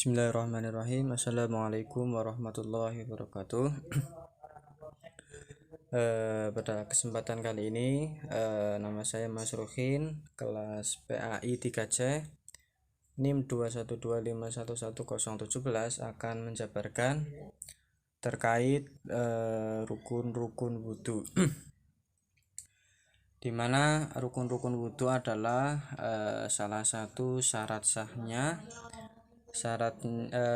Bismillahirrahmanirrahim. Assalamualaikum warahmatullahi wabarakatuh. Pada kesempatan kali ini nama saya Mas Ruhin, kelas PAI 3C, NIM 212511017 akan menjabarkan terkait rukun-rukun wudu. Di mana rukun-rukun wudu adalah salah satu syarat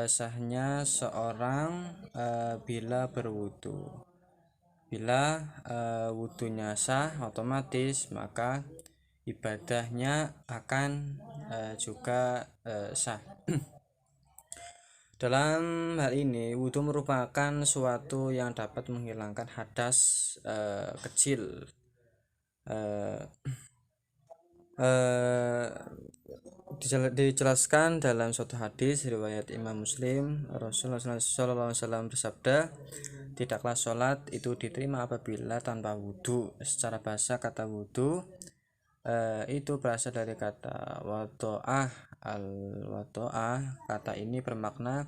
sahnya seorang bila berwudu. Bila wudunya sah, otomatis maka ibadahnya akan juga sah. Dalam hal ini, wudu merupakan suatu yang dapat menghilangkan hadas kecil. Dijelaskan dalam suatu hadis riwayat Imam Muslim, Rasulullah SAW bersabda, tidaklah sholat itu diterima apabila tanpa wudu. Secara bahasa kata wudu itu berasal dari kata wado'ah. Al-wado'ah, kata ini bermakna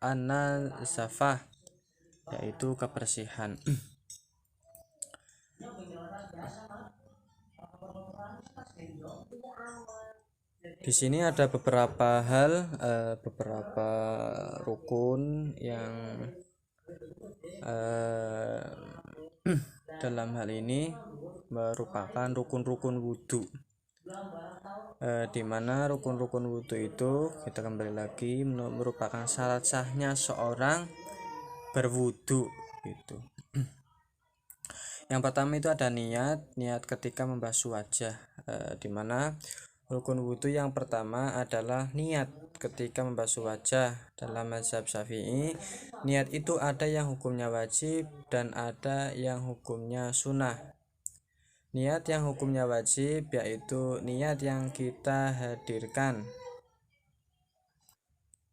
an-nazafah, yaitu kebersihan. Di sini ada beberapa hal, beberapa rukun yang dalam hal ini merupakan rukun-rukun wudu. Di mana rukun-rukun wudu itu, kita kembali lagi, merupakan syarat sahnya seorang berwudu gitu. Yang pertama itu ada niat ketika membasuh wajah, di mana rukun wudu yang pertama adalah niat ketika membasuh wajah. Dalam mazhab Syafi'i, niat itu ada yang hukumnya wajib dan ada yang hukumnya sunnah. Niat yang hukumnya wajib yaitu niat yang kita hadirkan.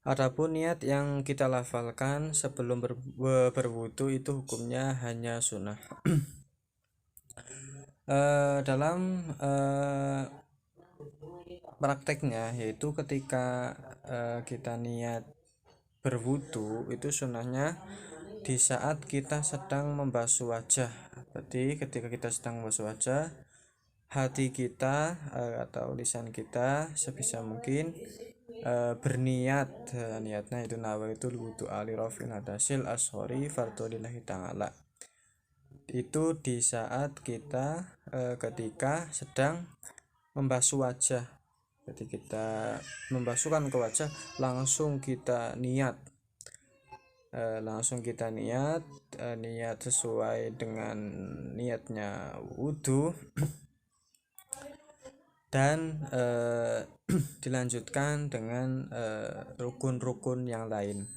Adapun niat yang kita lafalkan sebelum berwudu itu hukumnya hanya sunnah. Dalam prakteknya, yaitu ketika kita niat berwudu itu sunnahnya di saat kita sedang membasuh wajah. Berarti ketika kita sedang membasuh wajah, hati kita atau lisan kita sebisa mungkin berniat, niatnya itu nawaitul wudu'a li rafil hadasil ashori fardulillahi ta'ala. Itu di saat kita ketika sedang membasuh wajah. Jadi kita membasuhkan ke wajah, langsung kita niat, niat sesuai dengan niatnya wudu, dan dilanjutkan dengan rukun-rukun yang lain.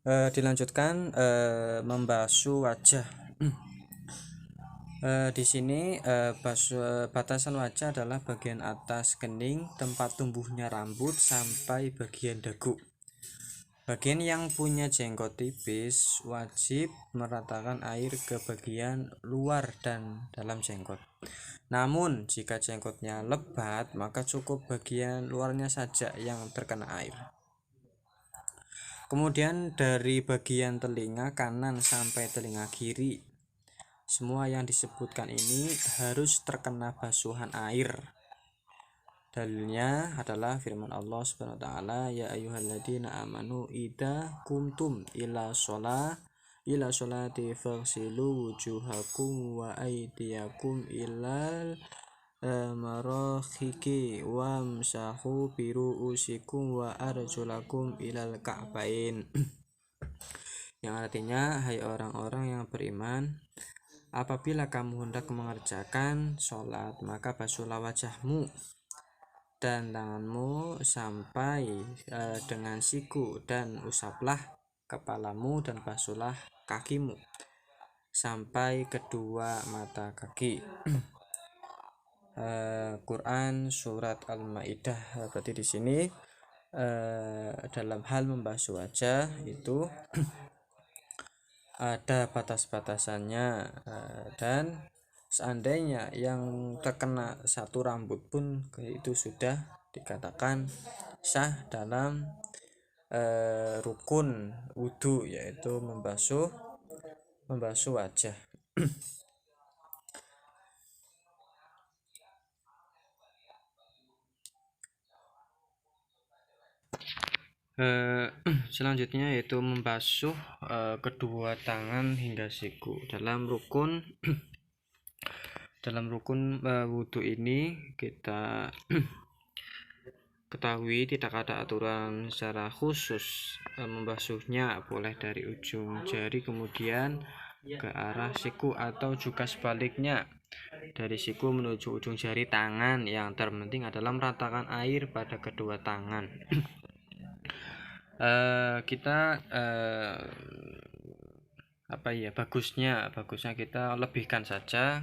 Dilanjutkan membasuh wajah. Di sini batasan wajah adalah bagian atas kening, tempat tumbuhnya rambut sampai bagian dagu. Bagian yang punya jenggot tipis wajib meratakan air ke bagian luar dan dalam jenggot. Namun jika jenggotnya lebat, maka cukup bagian luarnya saja yang terkena air. Kemudian dari bagian telinga kanan sampai telinga kiri, semua yang disebutkan ini harus terkena basuhan air. Dalilnya adalah firman Allah Subhanahu wa taala, ya ayyuhalladzina amanu idza kumtum ila sholati faghsilu wujuhakum wa aydiyakum ilal marafiqi wamsahu biru'usikum wa arjulakum ilal ka'bain. Yang artinya, hai orang-orang yang beriman, apabila kamu hendak mengerjakan sholat, maka basuhlah wajahmu dan tanganmu sampai dengan siku, dan usaplah kepalamu dan basuhlah kakimu sampai kedua mata kaki. Quran surat Al-Maidah. Berarti di sini dalam hal membasuh wajah itu ada batas-batasannya, dan seandainya yang terkena satu rambut pun itu sudah dikatakan sah dalam rukun wudhu, yaitu membasuh wajah. Selanjutnya yaitu membasuh kedua tangan hingga siku. Dalam rukun wudhu ini kita ketahui tidak ada aturan secara khusus membasuhnya, boleh dari ujung jari kemudian ke arah siku atau juga sebaliknya dari siku menuju ujung jari tangan. Yang terpenting adalah meratakan air pada kedua tangan. Kita bagusnya kita lebihkan saja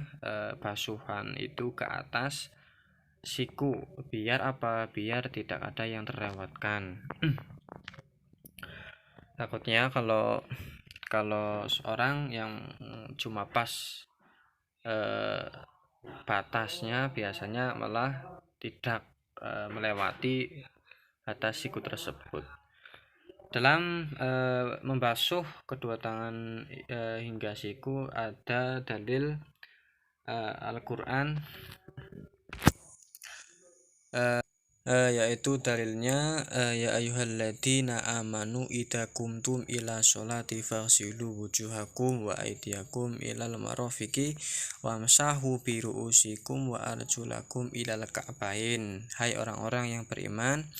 basuhan itu ke atas siku, biar tidak ada yang terlewatkan. Takutnya kalau seorang yang cuma pas batasnya, biasanya malah tidak melewati batas siku tersebut. Dalam membasuh kedua tangan hingga siku ada dalil Al-Quran, yaitu dalilnya ya ayyuhalladzina amanu idza qumtum ila sholati faghsilu wujuhakum wa aydiyakum ilal marafiqi wamsahu bi ru'usikum wa arjulakum ilal ka'bain. Hai orang-orang yang beriman,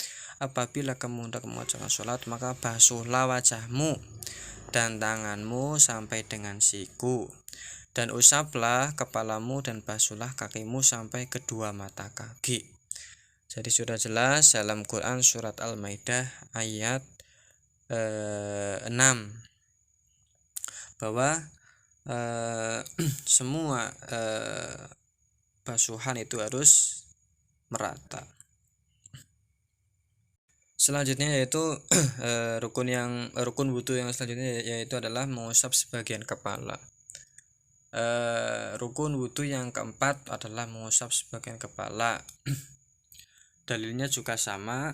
apabila kamu hendak mengerjakan sholat, maka basuhlah wajahmu dan tanganmu sampai dengan siku, dan usaplah kepalamu dan basuhlah kakimu sampai kedua mata kaki. Jadi sudah jelas dalam Quran surat Al-Maidah ayat 6 bahwa semua basuhan itu harus merata. Selanjutnya yaitu rukun wudhu yang selanjutnya yaitu adalah mengusap sebagian kepala. Rukun wudhu yang keempat adalah mengusap sebagian kepala. Dalilnya juga sama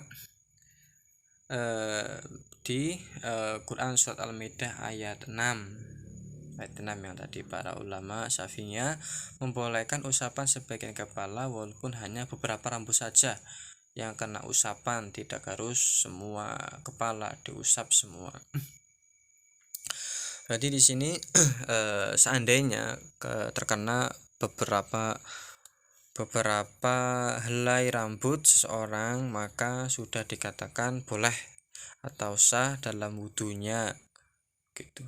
di Quran surat Al-Maidah ayat 6 yang tadi para ulama Syafi'iyah membolehkan usapan sebagian kepala walaupun hanya beberapa rambut saja yang kena usapan, tidak harus semua kepala diusap semua. Berarti di sini seandainya terkena beberapa helai rambut seseorang, maka sudah dikatakan boleh atau sah dalam wudhunya gitu.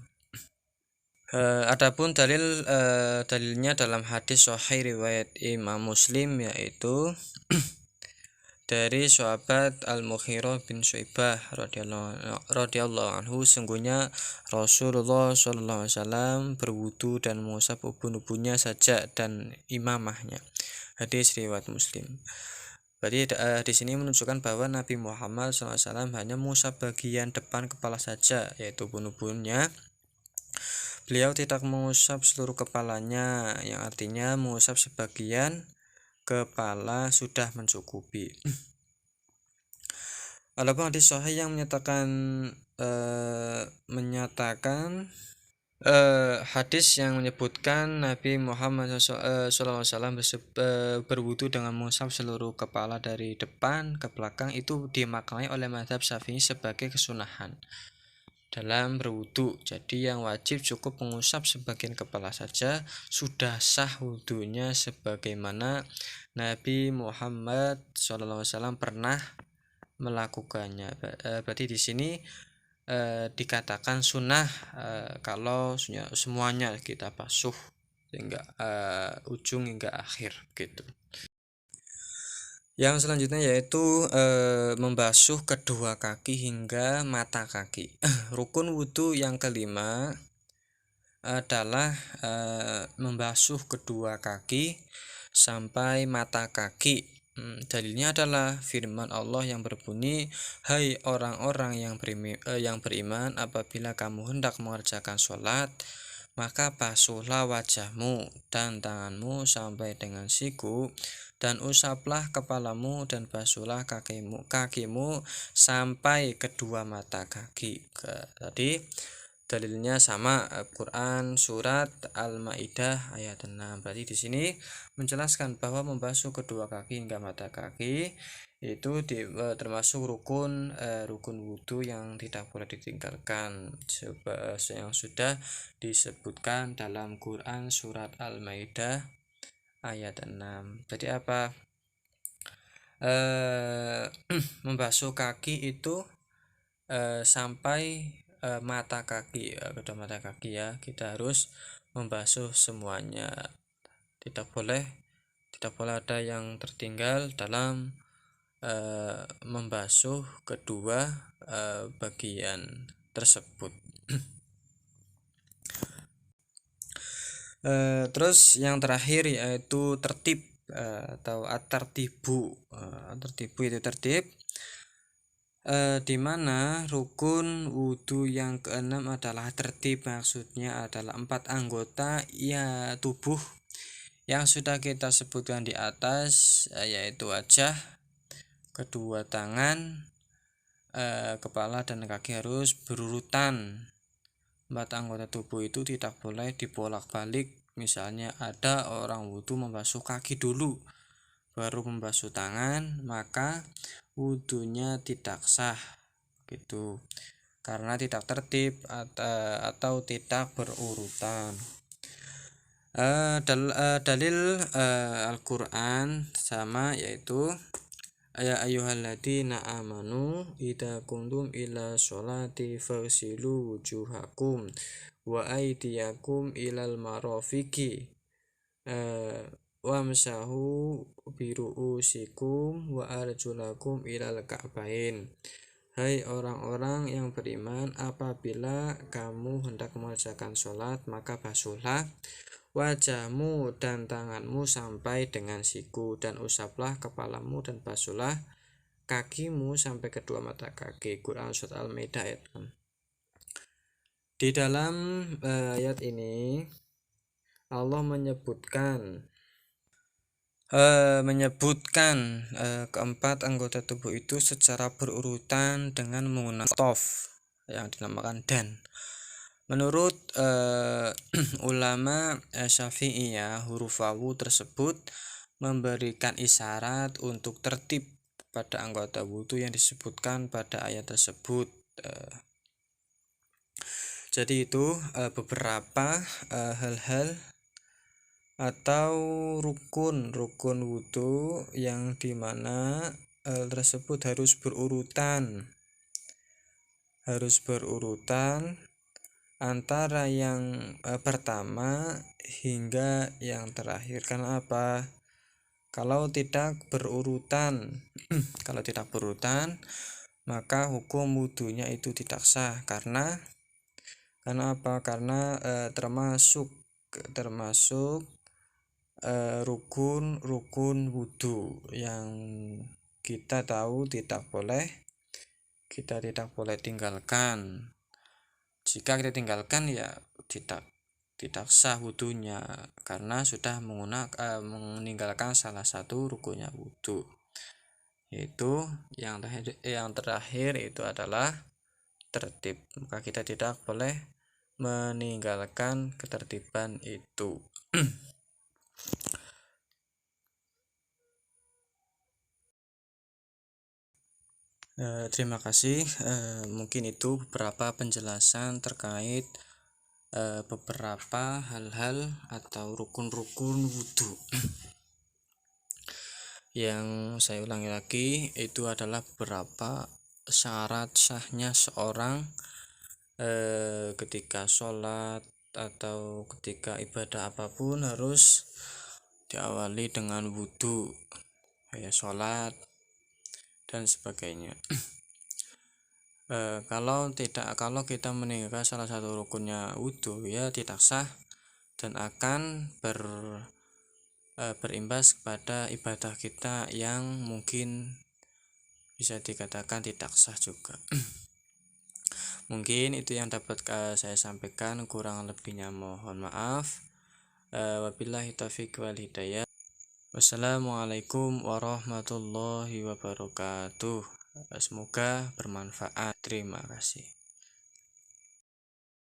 Adapun dalilnya dalam hadis sahih riwayat Imam Muslim, yaitu dari sahabat Al-Mughirah bin Syu'bah radhiyallahu anhu, sungguhnya Rasulullah SAW berwudu dan mengusap ubun-ubunnya saja dan imamahnya. Hadis riwayat Muslim. Berarti di sini menunjukkan bahwa Nabi Muhammad SAW hanya mengusap bagian depan kepala saja, yaitu ubun-ubunnya. Beliau tidak mengusap seluruh kepalanya, yang artinya mengusap sebagian kepala sudah mencukupi. Adapun hadis sahih yang menyatakan hadis yang menyebutkan Nabi Muhammad SAW berwudu dengan mengusap seluruh kepala dari depan ke belakang, itu dimaknai oleh mazhab Syafi'i sebagai kesunahan dalam berwudu. Jadi yang wajib cukup mengusap sebagian kepala saja, sudah sah wudunya sebagaimana Nabi Muhammad SAW pernah melakukannya. Berarti di sini dikatakan sunnah kalau semuanya kita basuh hingga ujung hingga akhir gitu. Yang selanjutnya yaitu membasuh kedua kaki hingga mata kaki. Rukun wudhu yang kelima adalah membasuh kedua kaki sampai mata kaki. Dalilnya adalah firman Allah yang berbunyi, "Hai orang-orang yang beriman, apabila kamu hendak mengerjakan sholat, maka basuhlah wajahmu dan tanganmu sampai dengan siku, dan usaplah kepalamu dan basuhlah kakimu sampai kedua mata kaki." Tadi dalilnya sama, Quran surat Al-Maidah ayat 6. Berarti di sini menjelaskan bahwa membasuh kedua kaki hingga mata kaki itu termasuk rukun wudhu yang tidak boleh ditinggalkan, yang sudah disebutkan dalam Quran surat Al-Maidah ayat 6. Jadi apa? Membasuh kaki itu sampai mata kaki, kedua mata kaki ya, kita harus membasuh semuanya, tidak boleh ada yang tertinggal dalam membasuh kedua bagian tersebut. Terus yang terakhir yaitu tertib atau at-tartibu. Tertibu itu tertib, di mana rukun wudhu yang keenam adalah tertib. Maksudnya adalah 4 anggota ya tubuh yang sudah kita sebutkan di atas, yaitu wajah, kedua tangan, kepala dan kaki harus berurutan. 4 anggota tubuh itu tidak boleh dibolak-balik. Misalnya ada orang wudhu membasuh kaki dulu baru membasuh tangan, maka wudhunya tidak sah gitu, karena tidak tertib atau tidak berurutan. Dalil Al-Quran sama, yaitu ya ayyuhalladzina amanu idza kuntum ila sholati faghsilu wujuhakum wa aydiyakum ilal marafiqi wamsahu biru'usikum wa arjulakum ilal ka'bain. Hai orang-orang yang beriman, apabila kamu hendak mengerjakan sholat, maka basuhlah wajahmu dan tanganmu sampai dengan siku, dan usaplah kepalamu dan basuhlah kakimu sampai kedua mata kaki. Quran surat Al-Maidah ayat 6. Di dalam ayat ini Allah menyebutkan keempat anggota tubuh itu secara berurutan dengan menggunakan tof yang dinamakan dan. Menurut ulama Syafi'iyah, huruf wawu tersebut memberikan isyarat untuk tertib pada anggota wudhu yang disebutkan pada ayat tersebut. Jadi itu beberapa hal-hal atau rukun wudhu yang dimana tersebut harus berurutan antara yang pertama hingga yang terakhir. Karena apa? Kalau tidak berurutan maka hukum wudhunya itu tidak sah. Karena apa? Karena termasuk rukun wudhu yang kita tahu tidak boleh tinggalkan. Jika kita tinggalkan ya tidak sah wudhunya, karena sudah meninggalkan salah satu rukunnya wudhu. Itu yang terakhir itu adalah tertib. Maka kita tidak boleh meninggalkan ketertiban itu. Terima kasih. Mungkin itu beberapa penjelasan terkait beberapa hal-hal atau rukun wudhu. Yang saya ulangi lagi, itu adalah beberapa syarat sahnya seorang ketika sholat atau ketika ibadah apapun harus diawali dengan wudhu, kayak sholat dan sebagainya. Kalau kita meninggalkan salah satu rukunnya wudhu, ya tidak sah dan akan berimbas kepada ibadah kita yang mungkin bisa dikatakan tidak sah juga. Mungkin itu yang dapat saya sampaikan, kurang lebihnya mohon maaf. Wabillahi taufiq wal hidayah. Wassalamualaikum warahmatullahi wabarakatuh. Semoga bermanfaat. Terima kasih.